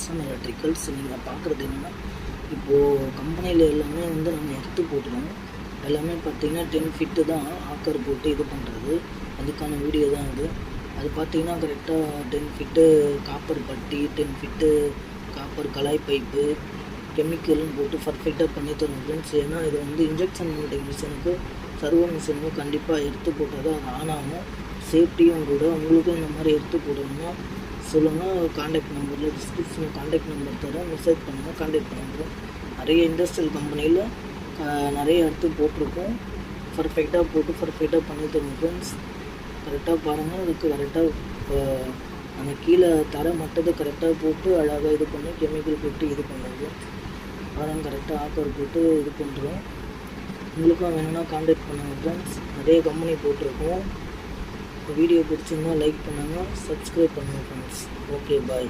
SM electricals. நீங்கள் பார்க்குறது என்னென்னா, இப்போது கம்பெனியில் எல்லாமே வந்து நம்ம எடுத்து போட்டுருவோம். எல்லாமே பார்த்திங்கன்னா 10 ஃபிட்டு தான் ஆக்கர் போட்டு இது பண்ணுறது. அதுக்கான வீடியோ தான் இது. அது பார்த்திங்கன்னா கரெக்டாக 10 ஃபிட்டு காப்பர் பட்டி, 10 ஃபிட்டு காப்பர் கலாய் பைப்பு, கெமிக்கலும் போட்டு பர்ஃபெக்டாக பண்ணி தரும் ஃப்ரெண்ட்ஸ். ஏன்னா இது வந்து இன்ஜெக்ஷன் மோல்டிங் மிஷினுக்கு, சர்வோ மிஷினுக்கும் கண்டிப்பாக எடுத்து போட்டால் தான் அது ஆன் ஆகும். சேஃப்டியும் கூட. உங்களுக்கும் இந்த மாதிரி எடுத்து போடணும்னா சொல்லுங்கள். கான்டாக்ட் நம்பரில் டிஸ்கிரிப்ஷனில் கான்டாக்ட் நம்பர் தரேன், மெசேஜ் பண்ணுங்கள், கான்டாக்ட் பண்ணுறோம். நிறைய இண்டஸ்ட்ரியல் கம்பெனியில் நிறைய எடுத்து போட்டிருக்கோம். பர்ஃபெக்டாக போட்டு பர்ஃபெக்டாக பண்ணி தருவோம் ஃப்ரெண்ட்ஸ். கரெக்டாக பாருங்கள். அதுக்கு கரெக்டாக அந்த கீழே தர மட்டத்தை கரெக்டாக போட்டு அழகாக இது பண்ணி கெமிக்கல் போட்டு இது பண்ணுறது. அதெல்லாம் கரெக்டாக ஆக்கர் போட்டு இது பண்ணுறோம். உங்களுக்கும் வேணும்னா கான்டாக்ட் பண்ணுங்கள் ஃப்ரெண்ட்ஸ். நிறைய கம்பெனி போட்டிருக்கோம். வீடியோ பிடிச்சிருந்தா லைக் பண்ணுங்கள், சப்ஸ்கிரைப் பண்ணுங்கள் ஃப்ரெண்ட்ஸ். ஓகே, பாய்.